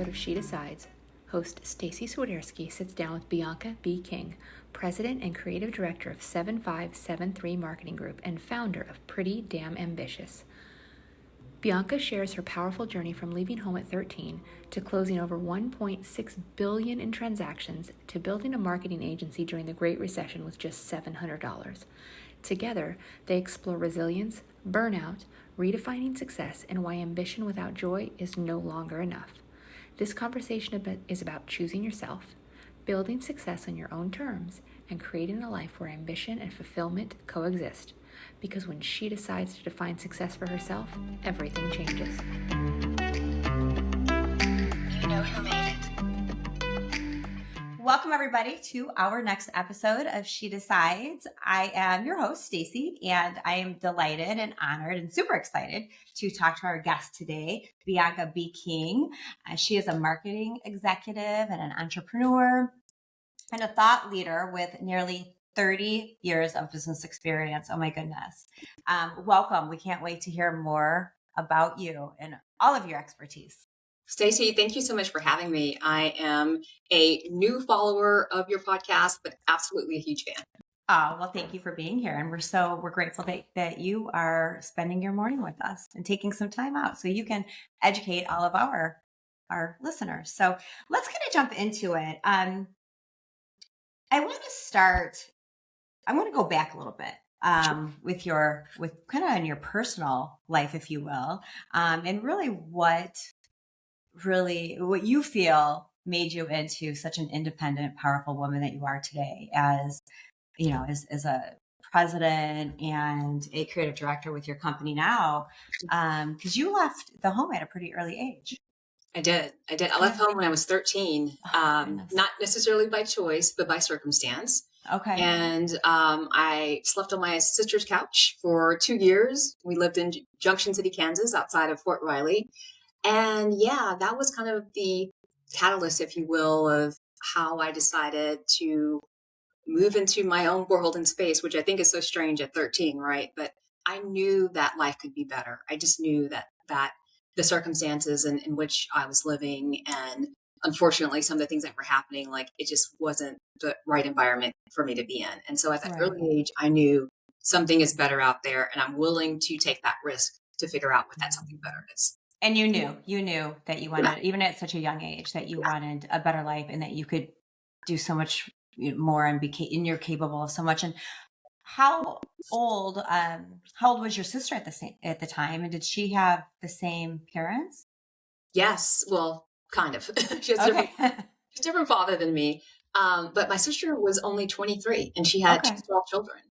episode of She Decides, host Staci Swiderski sits down with Bianca B. King, President and Creative Director of 7573 Marketing Group and founder of Pretty Damn Ambitious. Bianca shares her powerful journey from leaving home at 13 to closing over $1.6 billion in transactions to building a marketing agency during the Great Recession with just $700. Together, they explore resilience, burnout, redefining success, and why ambition without joy is no longer enough. This conversation is about choosing yourself, building success on your own terms, and creating a life where ambition and fulfillment coexist. Because when she decides to define success for herself, everything changes. You know who made it. Welcome everybody to our next episode of She Decides. I am your host, Staci, and I am delighted and honored and super excited to talk to our guest today, Bianca B. King. She is a marketing executive and an entrepreneur and a thought leader with nearly 30 years of business experience. Oh my goodness. Welcome. We can't wait to hear more about you and all of your expertise. Staci, thank you so much for having me. I am a new follower of your podcast, but absolutely a huge fan. Oh, well, thank you for being here. And we're grateful that you are spending your morning with us and taking some time out so you can educate all of our listeners. So let's kind of jump into it. I want to go back a little bit. With kind of in your personal life, if you will, and really what you feel made you into such an independent, powerful woman that you are today as a president and a creative director with your company now, because you left the home at a pretty early age. I did. I left home when I was 13, not necessarily by choice, but by circumstance. Okay. And I slept on my sister's couch for 2 years. We lived in Junction City, Kansas, outside of Fort Riley. And yeah, that was kind of the catalyst, if you will, of how I decided to move into my own world and space, which I think is so strange at 13, right? But I knew that life could be better. I just knew that the circumstances in which I was living and unfortunately some of the things that were happening, like it just wasn't the right environment for me to be in. And so at that early age, I knew something is better out there and I'm willing to take that risk to figure out what that something better is. And you knew that you wanted, even at such a young age, that you wanted a better life and that you could do so much more and you're capable of so much. And how old was your sister at the time? And did she have the same parents? Yes. Well, kind of. She has a different father than me. But my sister was only 23 and she had 12 children.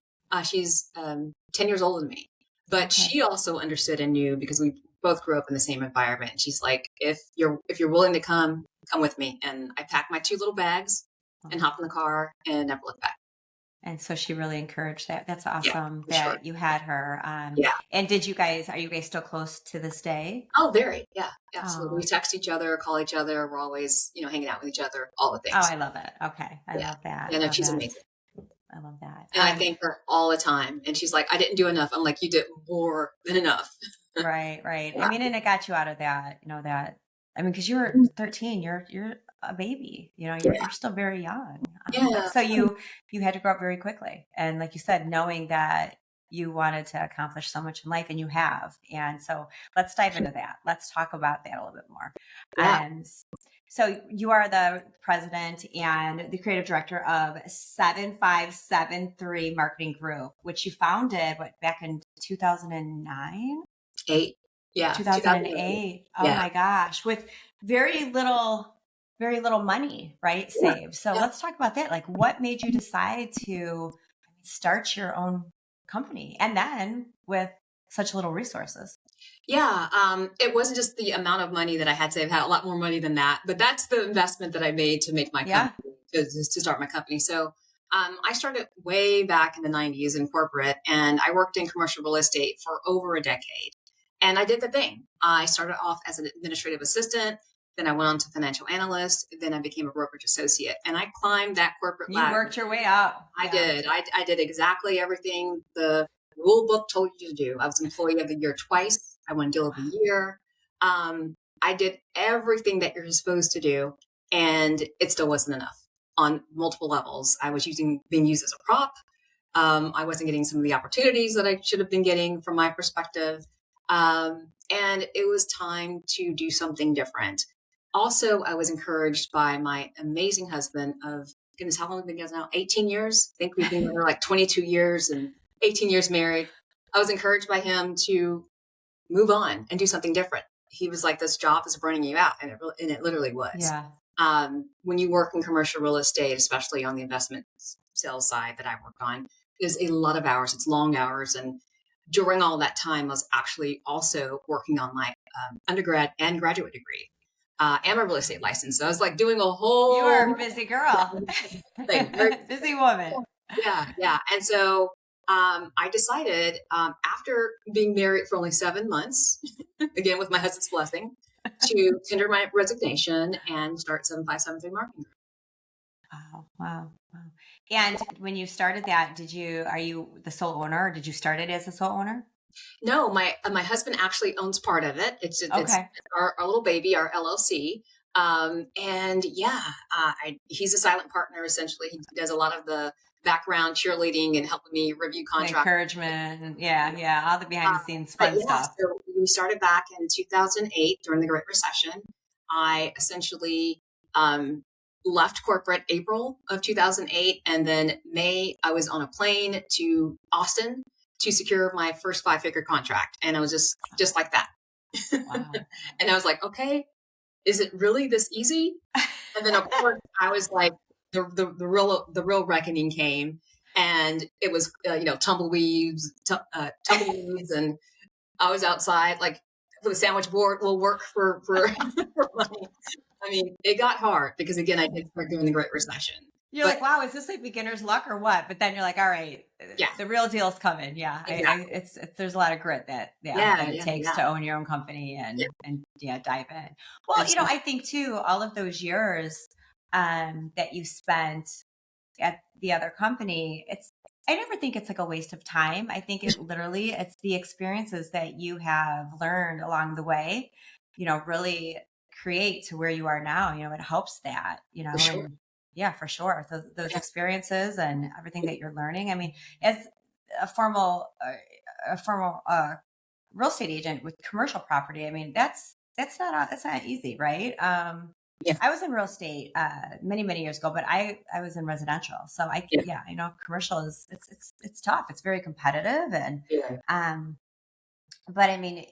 She's 10 years older than me. But she also understood and knew because we both grew up in the same environment. And she's like, if you're willing to come with me. And I packed my 2 little bags and hopped in the car and never looked back. And so she really encouraged that. That's awesome you had her. And are you guys still close to this day? Oh, very. Yeah, absolutely. We text each other, call each other. We're always, hanging out with each other, all the things. Oh, I love it. Okay. I love that. Yeah, no, she's amazing. I love that. And I thank her all the time. And she's like, I didn't do enough. I'm like, you did more than enough. Right. Yeah. I mean, and it got you out of that, because you were 13, you're a baby, you're still very young. So you had to grow up very quickly. And like you said, knowing that you wanted to accomplish so much in life and you have. And so let's dive into that. Let's talk about that a little bit more. Yeah. And so you are the president and the creative director of 7573 Marketing Group, which you founded back in 2009? 8. Yeah. 2008. Oh my gosh. With very little money, right? Saved. So let's talk about that. Like what made you decide to start your own company and then with such little resources? Yeah. It wasn't just the amount of money that I had saved. I had a lot more money than that, but that's the investment that I made to make my company, to start my company. So I started way back in the 90s in corporate and I worked in commercial real estate for over a decade. And I did the thing. I started off as an administrative assistant. Then I went on to financial analyst. Then I became a brokerage associate. And I climbed that corporate ladder. You worked your way up. I did. I did exactly everything the rule book told you to do. I was employee of the year twice. I won deal of the year. I did everything that you're supposed to do, and it still wasn't enough on multiple levels. I was being used as a prop. I wasn't getting some of the opportunities that I should have been getting from my perspective. And it was time to do something different. Also, I was encouraged by my amazing husband of, goodness, how long have we been together now? 18 years? I think we've been together like 22 years and 18 years married. I was encouraged by him to move on and do something different. He was like, this job is burning you out. And it literally was. Yeah. When you work in commercial real estate, especially on the investment sales side that I work on, is a lot of hours. It's long hours. And during all that time, I was actually also working on my undergrad and graduate degree and my real estate license. So I was like doing a whole... You are a busy girl. Busy woman. Yeah. And so I decided after being married for only 7 months, again, with my husband's blessing, to tender my resignation and start 7573 Marketing Group. Wow. And when you started that, are you the sole owner, or did you start it as a sole owner? No, my husband actually owns part of it. It's our little baby, our LLC. And yeah, he's a silent partner. Essentially, he does a lot of the background cheerleading and helping me review contracts, encouragement. Yeah, all the behind the scenes fun stuff. So we started back in 2008 during the Great Recession. I essentially left corporate April of 2008, and then May I was on a plane to Austin to secure my first 5-figure contract, and I was just like that. Wow. And I was like, okay, is it really this easy? And then of course I was like, the real reckoning came, and it was tumbleweeds, and I was outside like with a sandwich board will work for money. I mean, it got hard because again, I did start doing the Great Recession. You're like, wow, is this like beginner's luck or what? But then you're like, all right, the real deal's coming. Yeah, exactly. There's a lot of grit that it takes to own your own company and dive in. Well, Absolutely. I think too, all of those years that you spent at the other company, I never think it's like a waste of time. I think it's the experiences that you have learned along the way, really create to where you are now. It helps that, For sure. and yeah, for sure. Those experiences and everything that you're learning. I mean, as a formal real estate agent with commercial property, I mean, that's not easy, right? Yeah. I was in real estate many years ago, but I was in residential. So I know commercial is it's tough. It's very competitive, and but I mean,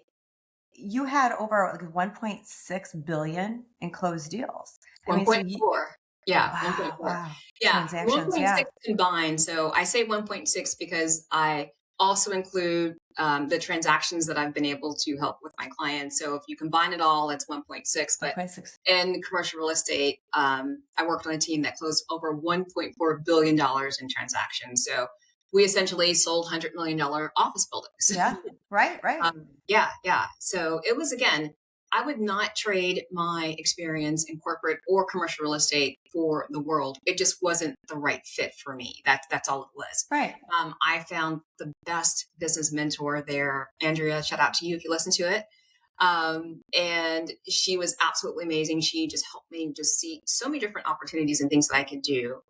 you had over like 1.6 billion in closed deals. 1.4. Yeah. Wow, 1.4. wow. Yeah. Transactions, 1.6 combined. So I say 1.6 because I also include the transactions that I've been able to help with my clients. So if you combine it all, it's 1.6. But 1.6. in commercial real estate, I worked on a team that closed over $1.4 billion in transactions. So we essentially sold $100 million office buildings. Yeah, right. Yeah. So it was, again, I would not trade my experience in corporate or commercial real estate for the world. It just wasn't the right fit for me. That's all it was. Right. I found the best business mentor there. Andrea, shout out to you if you listen to it. And she was absolutely amazing. She just helped me just see so many different opportunities and things that I could do.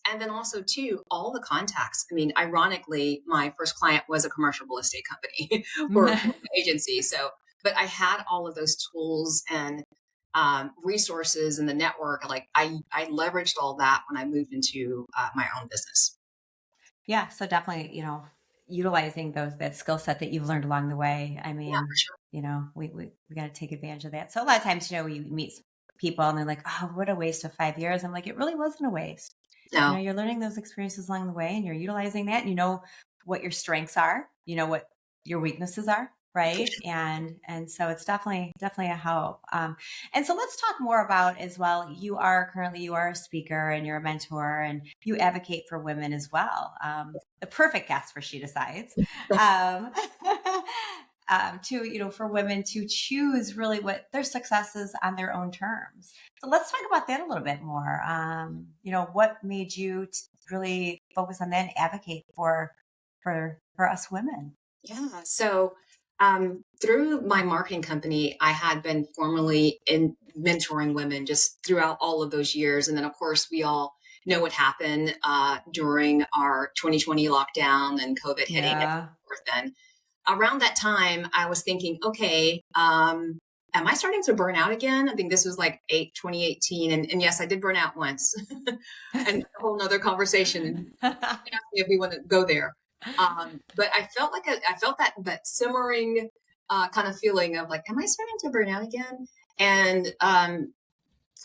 And then also too, all the contacts. I mean, ironically, my first client was a commercial real estate company or an agency. So, but I had all of those tools and resources in the network. Like I leveraged all that when I moved into my own business. Yeah. So definitely, utilizing that skill set that you've learned along the way. I mean, For sure. we got to take advantage of that. So a lot of times, we meet people and they're like, oh, what a waste of 5 years. I'm like, it really wasn't a waste. No. You're learning those experiences along the way and you're utilizing that. You know what your strengths are, what your weaknesses are. Right. And so it's definitely a help. And so let's talk more about as well. You are a speaker and you're a mentor and you advocate for women as well. The perfect guest for She Decides. For women to choose really what their success is on their own terms. So let's talk about that a little bit more. What made you really focus on that and advocate for us women? Yeah. So Through my marketing company, I had been formerly in mentoring women just throughout all of those years. And then, of course, we all know what happened during our 2020 lockdown and COVID hitting and Yeah. so forth. Then around that time, I was thinking, okay, am I starting to burn out again? I think this was like 2018. And yes, I did burn out once and a whole nother conversation. If we want to go there. But I felt like I felt that simmering kind of feeling of like, am I starting to burn out again? And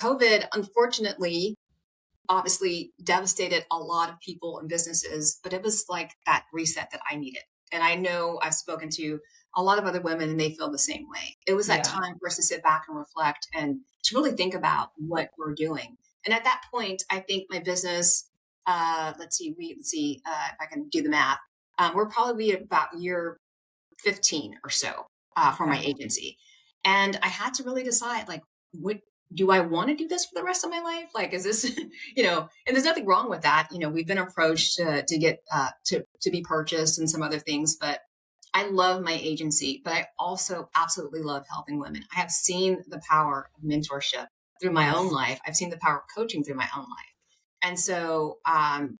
COVID, unfortunately, obviously devastated a lot of people and businesses, but it was like that reset that I needed. And I know I've spoken to a lot of other women and they feel the same way. It was that Yeah. time for us to sit back and reflect and to really think about what we're doing. And at that point, I think my business, let's see if I can do the math. We're probably about year 15 or so for my Okay. agency. And I had to really decide, like, what do I want to do this for the rest of my life? Like, is this, and there's nothing wrong with that. We've been approached to get to be purchased and some other things, but I love my agency, but I also absolutely love helping women. I have seen the power of mentorship through my own Yes. life. I've seen the power of coaching through my own life. And so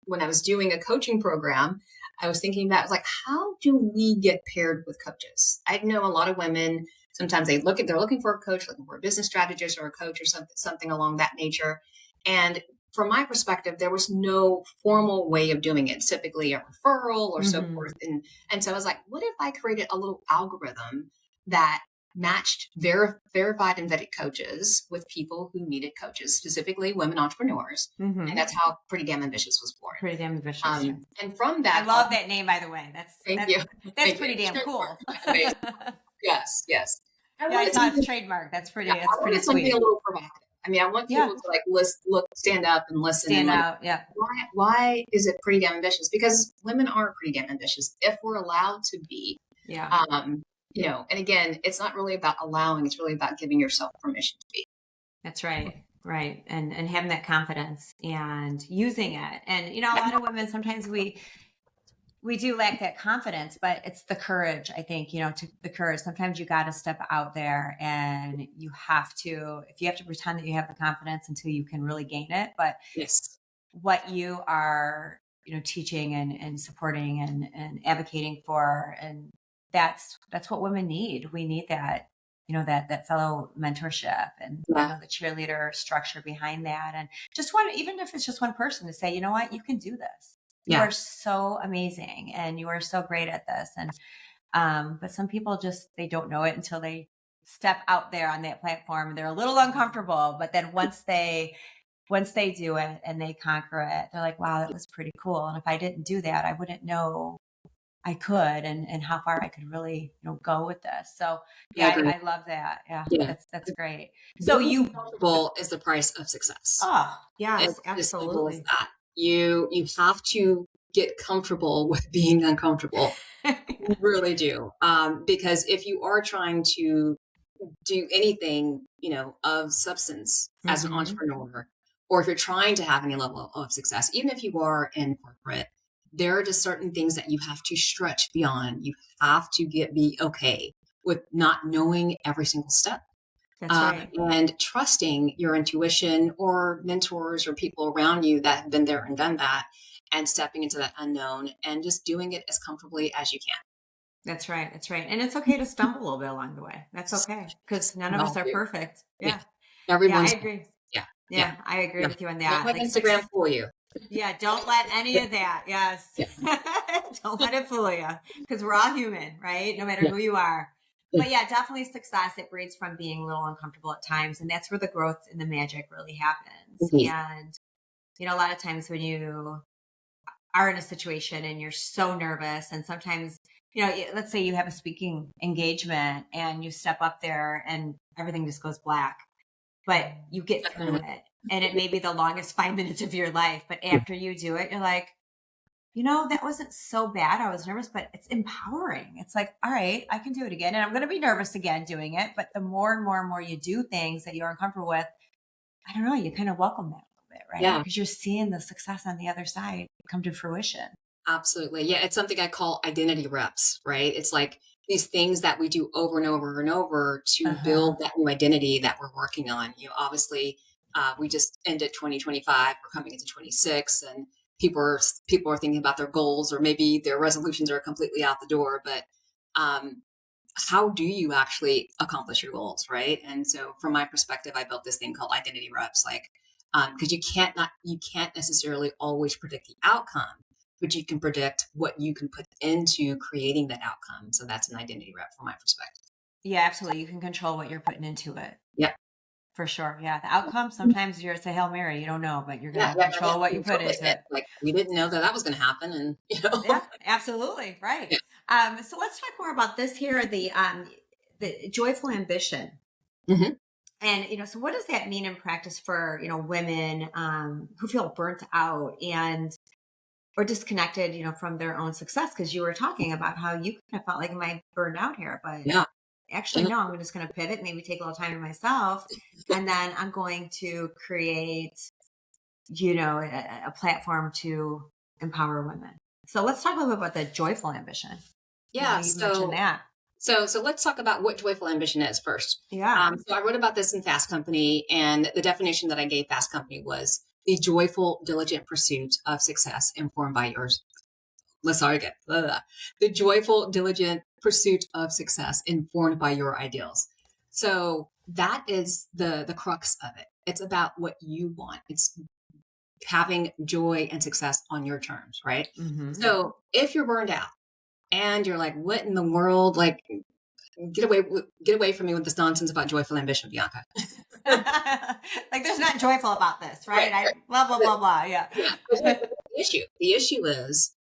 when I was doing a coaching program, I was thinking about like, how do we get paired with coaches? I know a lot of women, sometimes they're looking for a coach, looking for a business strategist or a coach or something along that nature. And from my perspective, there was no formal way of doing it. It's typically a referral or so forth. And so I was like, what if I created a little algorithm that matched verified and vetted coaches with people who needed coaches, specifically women entrepreneurs. And that's how Pretty Damn Ambitious was born. Pretty Damn Ambitious. And from that, I love that name, by the way. Thank you. That's pretty damn cool. Yes. I thought it's trademark. That's pretty. I That's pretty wanted something sweet. a little provocative. I mean, I want people to like stand up and listen. Stand and out. Yeah. Why is it pretty damn ambitious? Because women are pretty damn ambitious if we're allowed to be. Yeah. And again, it's not really about allowing, it's really about giving yourself permission to be. That's right. Right. And having that confidence and using it. And, a lot of women, sometimes we do lack that confidence, but it's the courage, I think, the courage. Sometimes you got to step out there and if you have to pretend that you have the confidence until you can really gain it. But yes, what you are, teaching and supporting and advocating for, and that's what women need. We need that, that fellow mentorship and the cheerleader structure behind that. And just even if it's just one person to say, you know what, you can do this. You are so amazing and you are so great at this. And, but some people they don't know it until they step out there on that platform. They're a little uncomfortable, but then once they do it and they conquer it, they're like, wow, that was pretty cool. And if I didn't do that, I wouldn't know I could and how far I could really go with this. So I love that. Yeah. That's great. So being comfortable is the price of success. Oh yes, it's absolutely. as simple as that. You have to get comfortable with being uncomfortable. You really do. Because if you are trying to do anything, of substance as an entrepreneur, or if you're trying to have any level of success, even if you are in corporate, there are just certain things that you have to stretch beyond. You have to be okay with not knowing every single step. That's right. And trusting your intuition or mentors or people around you that have been there and done that, and stepping into that unknown and just doing it as comfortably as you can. That's right. That's right. And it's okay to stumble a little bit along the way. That's okay. Because none of us are perfect. Yeah. Everyone's. I agree. Yeah. I agree with you on that. Don't let Instagram fool you. Yeah. Don't let any of that. Yes. Don't let it fool you. Because we're all human, right? No matter who you are. But definitely success. It breeds from being a little uncomfortable at times. And that's where the growth and the magic really happens. And, a lot of times when you are in a situation and you're so nervous, and sometimes, let's say you have a speaking engagement and you step up there and everything just goes black, but you get through it. And it may be the longest 5 minutes of your life. But after you do it, you're like, that wasn't so bad. I was nervous, but it's empowering. It's like, all right, I can do it again. And I'm going to be nervous again doing it. But the more and more and more you do things that you're uncomfortable with, I don't know, you kind of welcome that a little bit, right? Yeah. Because you're seeing the success on the other side come to fruition. Absolutely. Yeah. It's something I call identity reps, right? It's like these things that we do over and over and over to Uh-huh. build that new identity that we're working on. Obviously, we just ended 2025. We're coming into 26, and people are thinking about their goals, or maybe their resolutions are completely out the door. But um, how do you actually accomplish your goals, right? And so, from my perspective, I built this thing called identity reps, like because you can't necessarily always predict the outcome, but you can predict what you can put into creating that outcome. So that's an identity rep from my perspective. Yeah, absolutely. You can control what you're putting into it. Yeah. For sure. Yeah. The outcome, sometimes it's a Hail Mary. You don't know, but you're Yeah, going to yeah, yeah, yeah. control what you You put totally into hit. it. Like we didn't know that was going to happen, and Yeah, absolutely. Right. Yeah. So let's talk more about this here, the joyful ambition. Mhm. And, so what does that mean in practice for, women, who feel burnt out and, or disconnected, from their own success? Cause you were talking about how you kind of felt like, am I burned out here? But Yeah, actually, yeah, no, I'm just going to pivot, maybe take a little time to myself. And then I'm going to create, a platform to empower women. So let's talk a little bit about the joyful ambition. yeah. You mentioned that. So let's talk about what joyful ambition is first. Yeah. So I wrote about this in Fast Company, and the definition that I gave Fast Company was the joyful, diligent pursuit of success informed by yours. Let's start again. Blah, blah, blah. The joyful, diligent pursuit of success informed by your ideals. So that is the crux of it. It's about what you want. It's having joy and success on your terms, right? Mm-hmm. So if you're burned out and you're like, what in the world? Like, get away from me with this nonsense about joyful ambition, Bianca. Like there's not joyful about this, right? Right, I right. blah blah But, blah blah. Yeah. yeah. But the issue is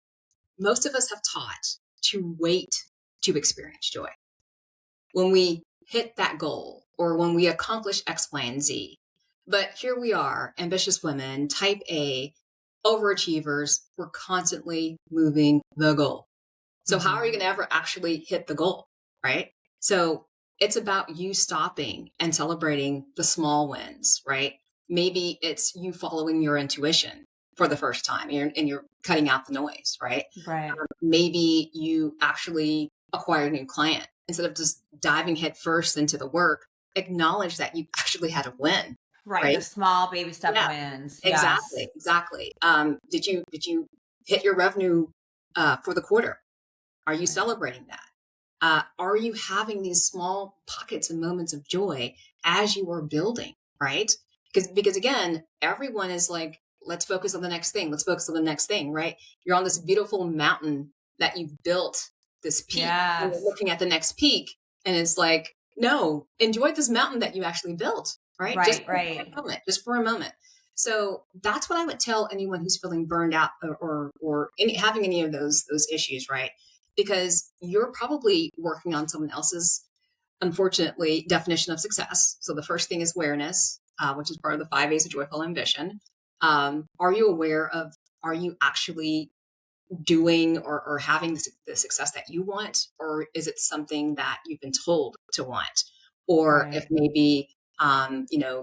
most of us have taught to wait to experience joy. When we hit that goal or when we accomplish X, Y, and Z. But here we are, ambitious women, type A, overachievers. We're constantly moving the goal. So how are you going to ever actually hit the goal? Right. So it's about you stopping and celebrating the small wins, right? Maybe it's you following your intuition for the first time and you're cutting out the noise, right? Right. Maybe you actually acquired a new client instead of just diving headfirst into the work. Acknowledge that you actually had a win, Right. right? The small baby step Yeah, wins. Yes. exactly. Did you hit your revenue for the quarter? Are you Right. celebrating that? Are you having these small pockets and moments of joy as you are building, right? Because again, everyone is like, let's focus on the next thing. Let's focus on the next thing, right? You're on this beautiful mountain that you've built, this peak, and you're Yes. looking at the next peak, and it's like, no, enjoy this mountain that you actually built, right? Just Right. for a Right. moment, just for a moment. So that's what I would tell anyone who's feeling burned out or having any of those issues, right? Because you're probably working on someone else's, unfortunately, definition of success. So the first thing is awareness, which is part of the 5 A's of joyful ambition. Are you aware of, are you actually doing or having the success that you want? Or is it something that you've been told to want? Or if Right. maybe,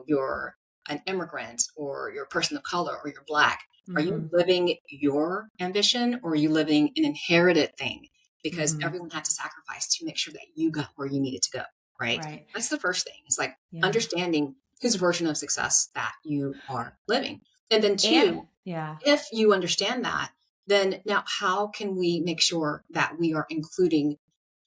you're an immigrant or you're a person of color or you're Black, are you Mm-hmm. living your ambition or are you living an inherited thing? Because Mm-hmm. everyone had to sacrifice to make sure that you got where you needed to go, right? Right. That's the first thing. It's like Yeah. understanding whose version of success that you are living. And then And two, yeah. if you understand that, then now how can we make sure that we are including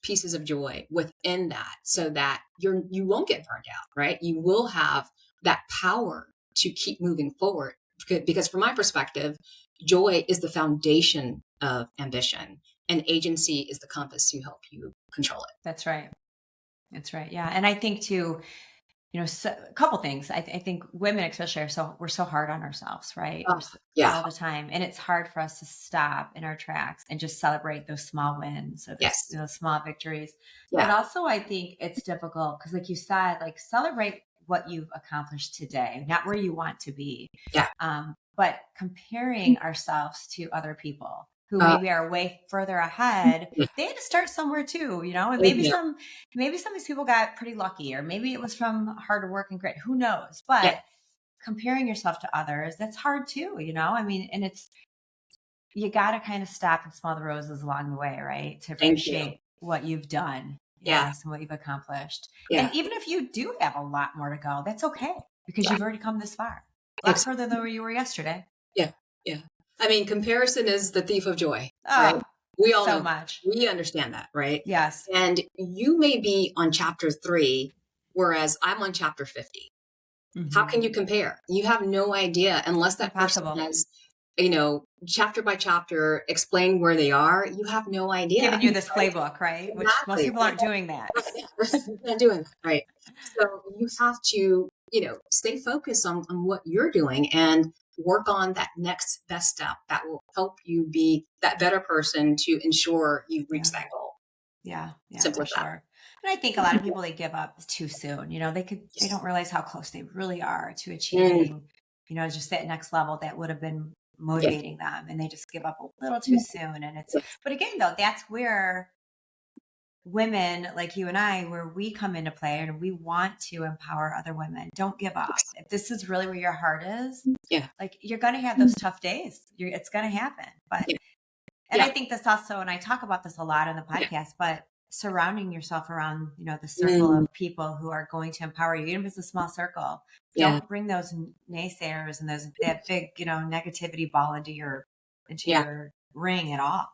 pieces of joy within that so that you won't get burned out, right? You will have that power to keep moving forward. Because from my perspective, joy is the foundation of ambition and agency is the compass to help you control it. That's right. That's right. Yeah. And I think too, a couple things. I think women especially we're so hard on ourselves, right? Oh, yeah. All the time. And it's hard for us to stop in our tracks and just celebrate those small wins or Yes. those small victories. But Yeah. also I think it's difficult because like you said, like celebrate what you've accomplished today, not where you want to be. Yeah. But comparing ourselves to other people who Uh, maybe are way further ahead, yeah. they had to start somewhere too, and Yeah. maybe some of these people got pretty lucky, or maybe it was from hard work and grit, who knows? Yeah. But comparing yourself to others, that's hard too, I mean, and you got to kind of stop and smell the roses along the way, right? To Thank you. appreciate what you've done. Yeah. Yes, and what you've accomplished. Yeah. And even if you do have a lot more to go, that's okay because you've already come this far. A lot further than where you were yesterday. Yeah. Yeah. I mean, comparison is the thief of joy, Oh, right? We all so know much. We understand that, right? Yes. And you may be on chapter 3, whereas I'm on chapter 50. How can you compare? You have no idea unless that Impossible. person has, chapter by chapter explain where they are. You have no idea. Giving you this playbook, right? Which most people aren't doing that. Not doing that, right? So you have to, stay focused on what you're doing and work on that next best step that will help you be that better person to ensure you reach that goal. Yeah, Simple for as that. sure. And I think a lot of people, they give up too soon. They don't realize how close they really are to achieving, just that next level that would have been motivating them. And they just give up a little too soon. And but again, though, that's where women like you and I, where we come into play and we want to empower other women. Don't give up. If this is really where your heart is, like you're going to have those tough days. It's going to happen. But, and I think this also, and I talk about this a lot on the podcast, but surrounding yourself around, the circle of people who are going to empower you, even if it's a small circle. Don't bring those naysayers and that big, negativity ball into your ring at all.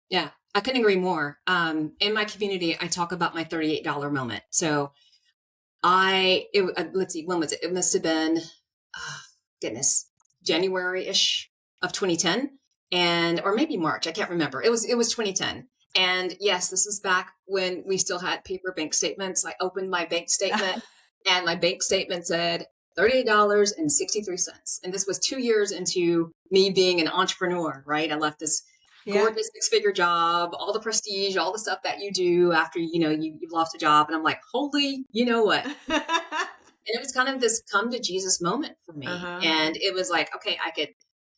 Yeah, I couldn't agree more. In my community, I talk about my $38 moment. So let's see, when was it? It must have been, January-ish of 2010 or maybe March. I can't remember. It was 2010. And yes, this was back when we still had paper bank statements. I opened my bank statement and my bank statement said $38.63. And this was 2 years into me being an entrepreneur, right? I left this gorgeous 6-figure job, all the prestige, all the stuff that you do after, you've lost a job. And I'm like, holy, you know what? And it was kind of this come to Jesus moment for me. And it was like, okay, I could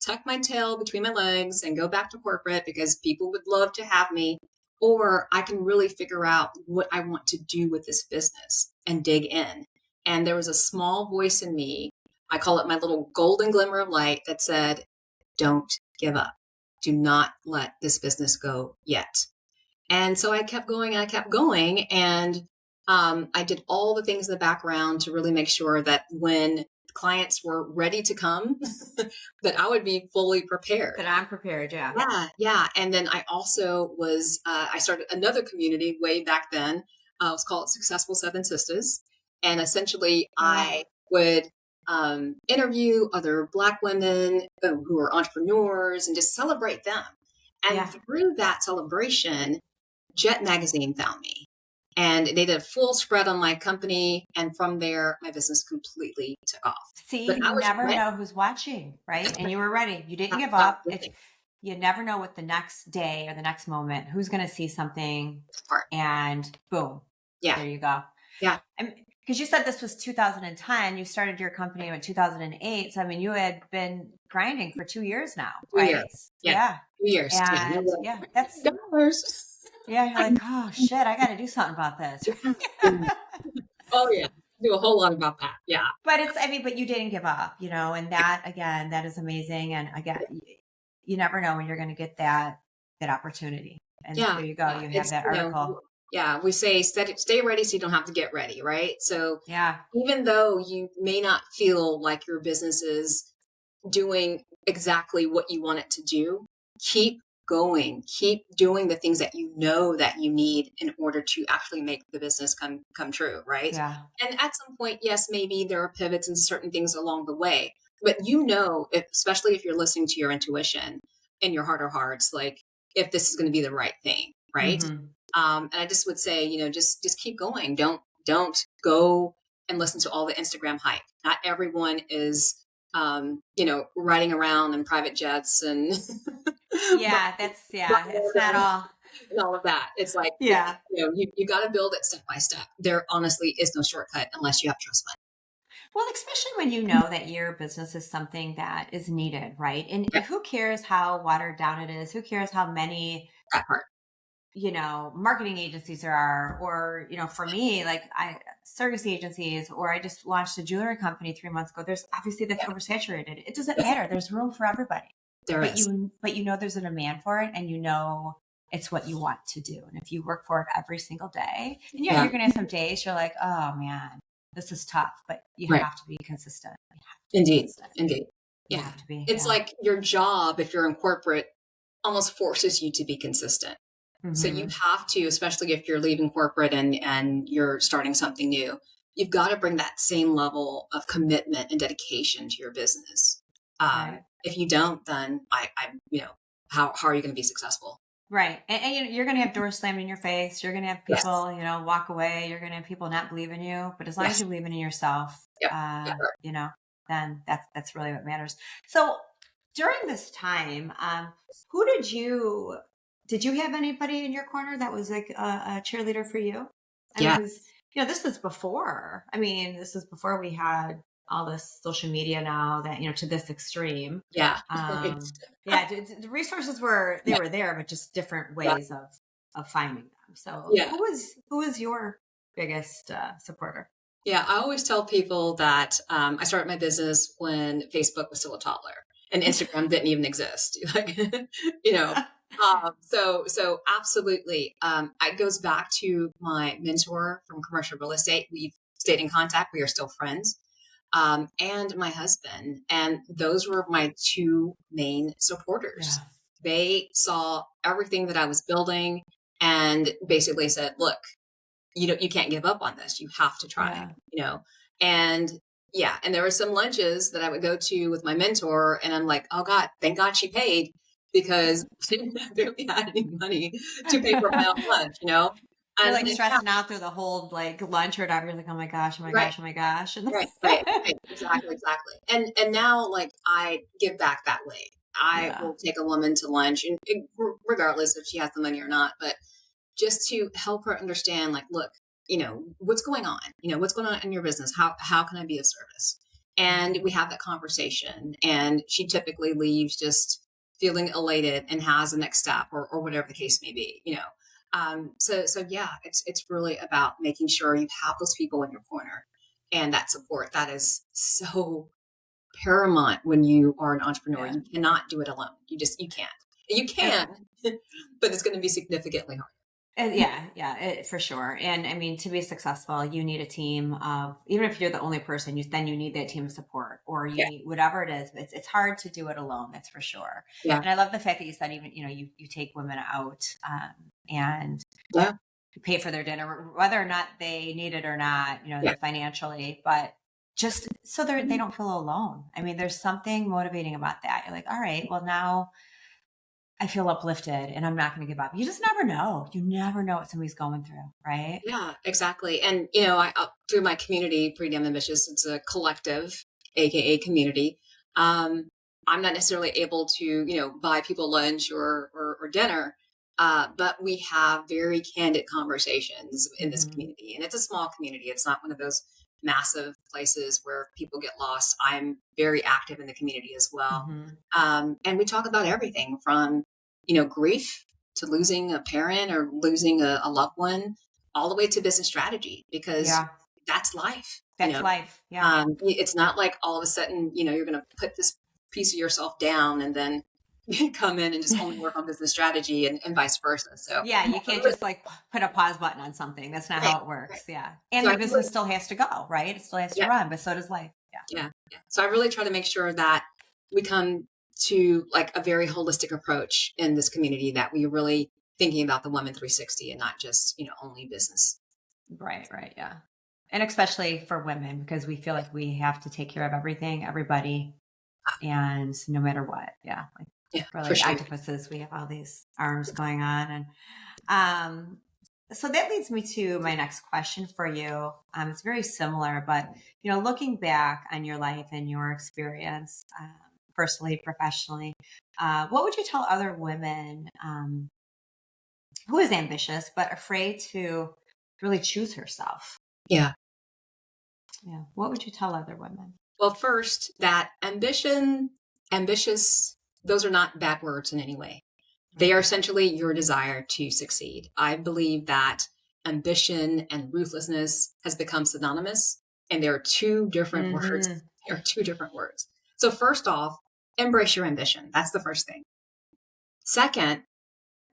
tuck my tail between my legs and go back to corporate because people would love to have me, or I can really figure out what I want to do with this business and dig in. And there was a small voice in me, I call it my little golden glimmer of light, that said, don't give up. Do not let this business go yet. And so I kept going and I kept going. And I did all the things in the background to really make sure that when clients were ready to come, that I would be fully prepared. That I'm prepared, Yeah. And then I also was, I started another community way back then. It was called Successful Seven Sisters. And essentially I would interview other Black women who are entrepreneurs and just celebrate them. And through that celebration, Jet Magazine found me. And they did a full spread on my company. And from there, my business completely took off. See, you never know who's watching, right? And you were ready. You didn't give up. You never know what the next day or the next moment, who's going to see something and boom. Yeah. There you go. Yeah. Because you said this was 2010. You started your company in 2008. So, I mean, you had been grinding for 2 years now, right? 2 years. Yeah. 2 years. And that's dollars. Yeah, you're like, oh shit, I got to do something about this. Oh yeah, do a whole lot about that. Yeah, but but you didn't give up, and that again, that is amazing. And again, you never know when you're going to get that opportunity. And there you go, you have that article. We say stay ready so you don't have to get ready, right? So even though you may not feel like your business is doing exactly what you want it to do, keep going, keep doing the things that you know that you need in order to actually make the business come true, right? Yeah. And at some point, yes, maybe there are pivots and certain things along the way, but especially if you're listening to your intuition in your heart of hearts, like if this is going to be the right thing, right? And I just would say, just keep going. Don't go and listen to all the Instagram hype. Not everyone is riding around in private jets and it's not all and all of that. It's like, you got to build it step by step. There honestly is no shortcut unless you have trust fund. Well, especially when you know that your business is something that is needed, right? And who cares how watered down it is? Who cares how many that part, marketing agencies there are, or, for me, like service agencies, or I just launched a jewelry company 3 months ago. There's obviously that's oversaturated. It doesn't matter. There's room for everybody. There is. But there's a demand for it, and it's what you want to do. And if you work for it every single day, and Yeah. you're going to have some days you're like, oh man, this is tough, but you Right. have to be consistent. You have to be Indeed. consistent. Indeed. You Yeah. have to be. It's like your job, if you're in corporate, almost forces you to be consistent. So you have to, especially if you're leaving corporate and you're starting something new, you've got to bring that same level of commitment and dedication to your business. Right. If you don't, then how are you going to be successful? Right. And you're going to have doors slammed in your face. You're going to have Yes. people, walk away. You're going to have people not believe in you. But as long as you believe in yourself, then that's really what matters. So during this time, did you have anybody in your corner that was like a cheerleader for you? Because, this was before we had all this social media now that, to this extreme. Yeah. The resources were there, but just different ways of finding them. So who was your biggest supporter? Yeah. I always tell people that I started my business when Facebook was still a toddler and Instagram didn't even exist. So absolutely. It goes back to my mentor from commercial real estate. We've stayed in contact. We are still friends. And my husband. And those were my two main supporters. Yeah. They saw everything that I was building and basically said, look, you can't give up on this. You have to try, and there were some lunches that I would go to with my mentor and I'm like, oh God, thank God she paid, because I didn't barely had any money to pay for my own lunch, You're like stressing out through the whole like lunch or whatever. You're like, oh my gosh, oh my gosh, oh my gosh. And right. Exactly. And now like I give back that way. I will take a woman to lunch and regardless if she has the money or not, but just to help her understand, like, look, what's going on? What's going on in your business? How can I be of service? And we have that conversation and she typically leaves just feeling elated and has the next step or whatever the case may be, it's really about making sure you have those people in your corner and that support that is so paramount when you are an entrepreneur. You cannot do it alone. You can't. You can, but it's going to be significantly harder. For sure. And I mean, to be successful, you need a team of, even if you're the only person, then you need that team of support or you need whatever it is. It's hard to do it alone. That's for sure. Yeah. And I love the fact that you said, even, you take women out and you pay for their dinner, whether or not they need it or not, financially, but just so they don't feel alone. I mean, there's something motivating about that. You're like, all right, well now I feel uplifted and I'm not going to give up. You just never know. You never know what somebody's going through, right? Yeah, exactly. And, I through my community, Pretty Damn Ambitious, it's a collective, AKA community. I'm not necessarily able to, buy people lunch or dinner, but we have very candid conversations in this community. And it's a small community. It's not one of those massive places where people get lost. I'm very active in the community as well. And we talk about everything from, grief to losing a parent or losing a loved one, all the way to business strategy, because that's life. That's life. Yeah. It's not like all of a sudden, you're going to put this piece of yourself down and then come in and just only work on business strategy and vice versa. So you can't just like put a pause button on something. That's not how it works. Right. Yeah. And so the business still has to go, right? It still has to run, but so does life. Yeah. So I really try to make sure that we come to like a very holistic approach in this community, that we really thinking about the woman 360 and not just, only business. Right. Yeah. And especially for women, because we feel like we have to take care of everything, everybody, and no matter what. Yeah. For octopuses, we have all these arms going on. And so that leads me to my next question for you. It's very similar, but, looking back on your life and your experience, personally, professionally, what would you tell other women who is ambitious, but afraid to really choose herself? Yeah. What would you tell other women? Well, first, that ambitious, those are not bad words in any way. They are essentially your desire to succeed. I believe that ambition and ruthlessness has become synonymous, and there are two different words. There are two different words. So first off, embrace your ambition. That's the first thing. Second,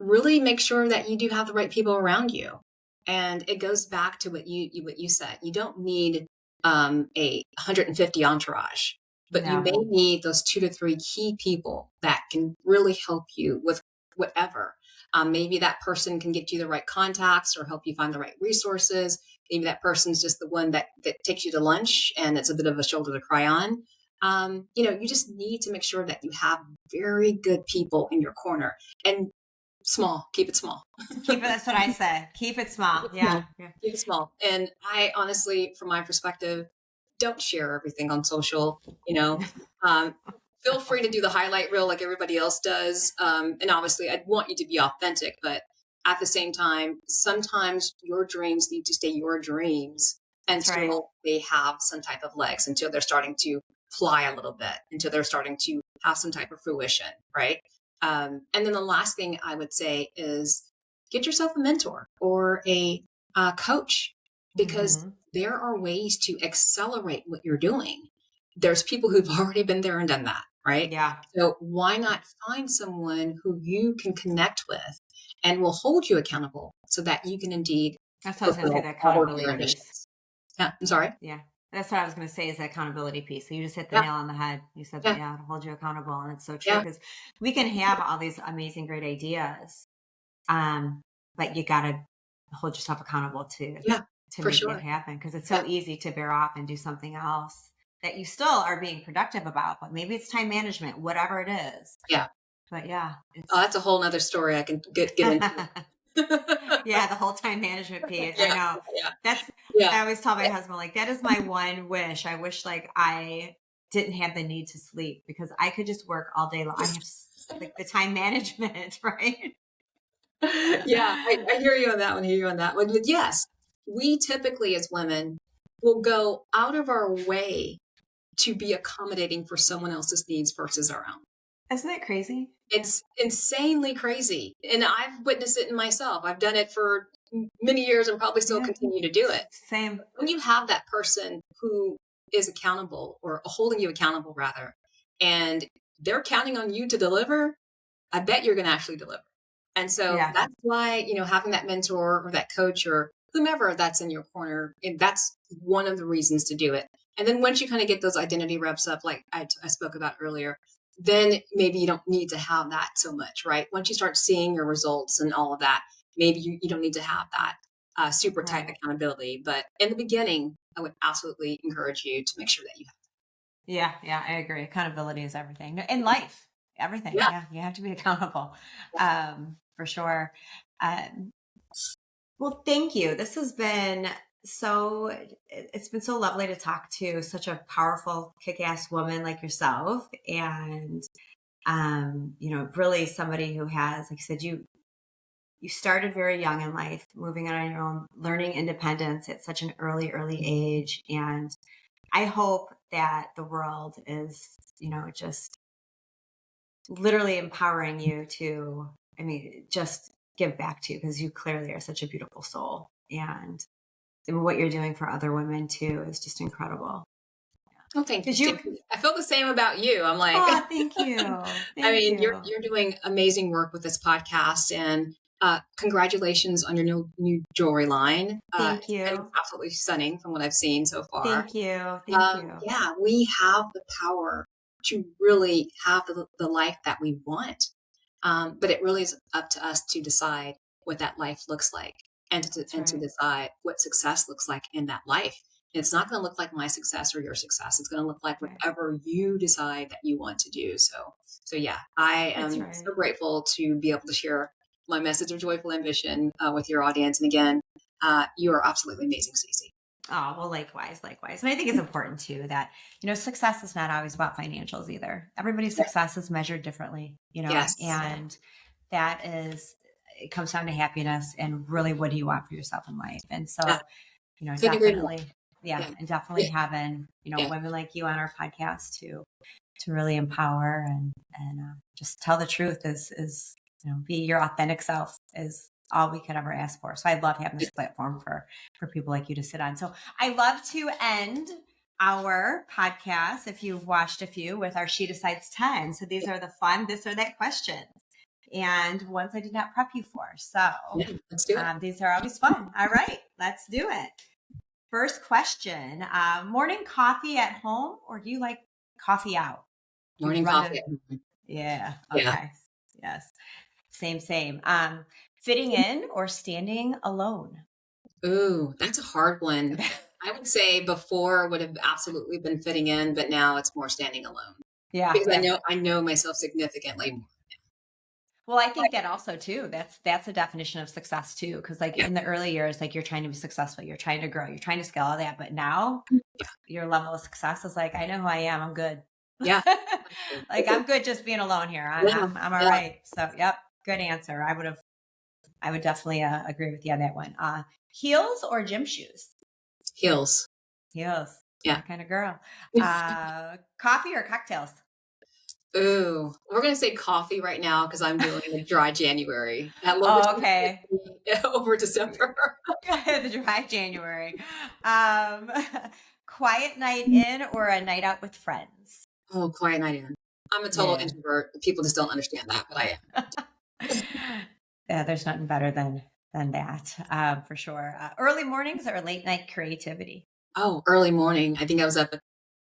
really make sure that you do have the right people around you. And it goes back to what you said. You don't need a 150 entourage, but you may No, need those 2 to 3 key people that can really help you with whatever. Maybe that person can get you the right contacts or help you find the right resources. Maybe that person's just the one that takes you to lunch and it's a bit of a shoulder to cry on. You just need to make sure that you have very good people in your corner, and small, keep it small. that's what I said. Keep it small. Yeah. Small. Keep it small. And I honestly, from my perspective, don't share everything on social. You know, um, feel free to do the highlight reel like everybody else does. And obviously, I'd want you to be authentic, but at the same time, sometimes your dreams need to stay your dreams That's right. until they have some type of legs, until they're starting to fly a little bit, until they're starting to have some type of fruition, right? And then the last thing I would say is get yourself a mentor or a coach, because there are ways to accelerate what you're doing. There's people who've already been there and done that, right? Yeah. So why not find someone who you can connect with and will hold you accountable so that you can indeed That's what I was going to say, that all of your accountability piece. ambitions. Yeah, I'm sorry. Yeah. That's what I was going to say, is the accountability piece. So you just hit the Yeah. nail on the head. You said Yeah. that, yeah, to hold you accountable. And it's so true, Yeah. because we can have all these amazing, great ideas. But you got to hold yourself accountable to for make sure. that happen. Because it's so easy to bear off and do something else that you still are being productive about, but maybe it's time management, whatever it is. Yeah. But yeah, it's Oh, that's a whole nother story I can get into. yeah, the whole time management piece. I Yeah. know. Yeah. That's Yeah. I always tell my husband, like, that is my one wish. I wish, like, I didn't have the need to sleep, because I could just work all day long. I have like the time management, right? Yeah, I hear you on that one. I hear you on that one. But yes, we typically as women will go out of our way to be accommodating for someone else's needs versus our own. Isn't that crazy? It's insanely crazy. And I've witnessed it in myself. I've done it for many years and probably still continue to do it. Same. When you have that person who is accountable, or holding you accountable rather, and they're counting on you to deliver, I bet you're going to actually deliver. And so that's why, having that mentor or that coach or whomever that's in your corner, that's one of the reasons to do it. And then once you kind of get those identity reps up, like I spoke about earlier, then maybe you don't need to have that so much, right? Once you start seeing your results and all of that, maybe you don't need to have that super tight accountability. But in the beginning, I would absolutely encourage you to make sure that you have. Yeah, I agree. Accountability is everything in life. Everything. Yeah, you have to be accountable, for sure. Well, thank you. This has been it's been so lovely to talk to such a powerful, kick-ass woman like yourself. And, really somebody who has, like I said, you started very young in life, moving out on your own, learning independence at such an early age. And I hope that the world is, just literally empowering you to, just give back to you, because you clearly are such a beautiful soul. And what you're doing for other women too is just incredible. Oh, thank you. I feel the same about you. I'm like, oh, thank you. You're doing amazing work with this podcast, and congratulations on your new jewelry line. Thank you. It's absolutely stunning from what I've seen so far. Thank you. Thank you. Yeah, we have the power to really have the life that we want. But it really is up to us to decide what that life looks like, and to decide what success looks like in that life. And it's not going to look like my success or your success. It's going to look like whatever you decide that you want to do. So yeah, I am so grateful to be able to share my message of joyful ambition with your audience. And again, you are absolutely amazing, Staci. Oh, well, likewise. And I think it's important too that, success is not always about financials either. Everybody's success is measured differently, Yes. And that is, it comes down to happiness and really what do you want for yourself in life. And so, definitely, and definitely having, women like you on our podcast to really empower and just tell the truth is, be your authentic self is all we could ever ask for. So I love having this platform for people like you to sit on. So I love to end our podcast, if you've watched a few, with our She Decides 10. So these are the fun, this or that questions. and ones I did not prep you for. So Yeah, let's do it. these are always fun. All right, let's do it. First question, morning coffee at home, or do you like coffee out? Do you Morning run coffee. Yeah. Yeah. Okay. Yes. Same. Fitting in or standing alone? Ooh, that's a hard one. I would say before would have absolutely been fitting in, but now it's more standing alone Yeah. because I know myself significantly more. Well, I think that also too, that's a definition of success too. Cause like Yeah. in the early years, like you're trying to be successful, you're trying to grow, you're trying to scale all that. But now your level of success is like, I know who I am. I'm good. Yeah. Like I'm good just being alone here. I'm all Yeah. right. So yep. Good answer. I would definitely agree with you on that one. Heels or gym shoes? Heels. Heels. Yeah. That kind of girl. Coffee or cocktails? Ooh, we're going to say coffee right now because I'm doing a dry January. Oh, okay. Over December. The dry January. Quiet night in or a night out with friends? Oh, quiet night in. I'm a total introvert. People just don't understand that, but I am. Yeah, there's nothing better than that, for sure. Early mornings or late night creativity? Oh, early morning. I think I was up at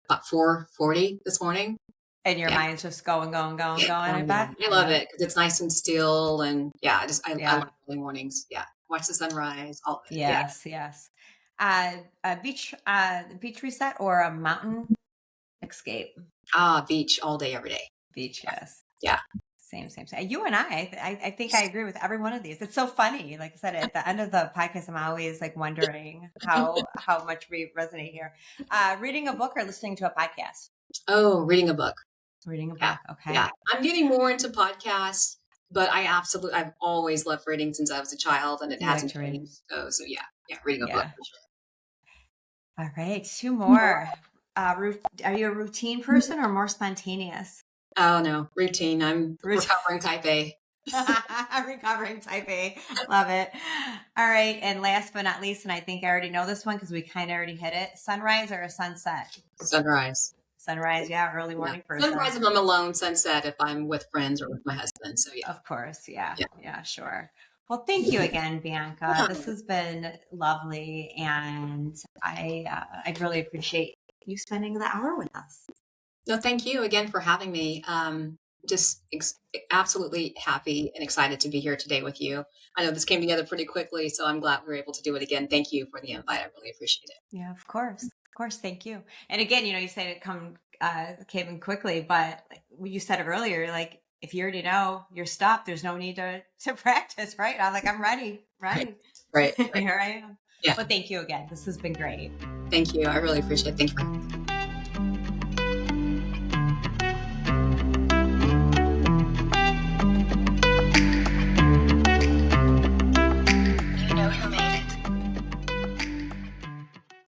about 4:40 this morning. And your mind's just going, I bet. I love it because it's nice and still, and I love early mornings. Yeah, watch the sunrise. All of it. Yes. A beach reset or a mountain escape? Beach all day, every day. Beach, yes. Yeah. Same. You and I think I agree with every one of these. It's so funny. Like I said, at the end of the podcast, I'm always like wondering how much we resonate here. Reading a book or listening to a podcast? Oh, reading a book. Reading a book. Okay. Yeah. I'm getting more into podcasts, but I've always loved reading since I was a child, and it hasn't changed. So reading a book for sure. All right. 2 more. Are you a routine person or more spontaneous? Oh no, routine. I'm recovering type A. Recovering type A. Love it. All right. And last but not least, and I think I already know this one because we kind of already hit it. Sunrise or a sunset? Sunrise. Sunrise, early morning person. Sunrise if I'm alone, sunset if I'm with friends or with my husband. So Of course, yeah, sure. Well, thank you again, Bianca. This has been lovely, and I really appreciate you spending the hour with us. No, thank you again for having me. Just absolutely happy and excited to be here today with you. I know this came together pretty quickly, so I'm glad we were able to do it again. Thank you for the invite. I really appreciate it. Yeah, of course. Thank you. And again, you said it came in quickly, but like you said earlier, like if you already know your stuff, there's no need to practice, right? I'm ready. Right. Here I am. Yeah. Well, thank you again. This has been great. Thank you. I really appreciate it. Thank you.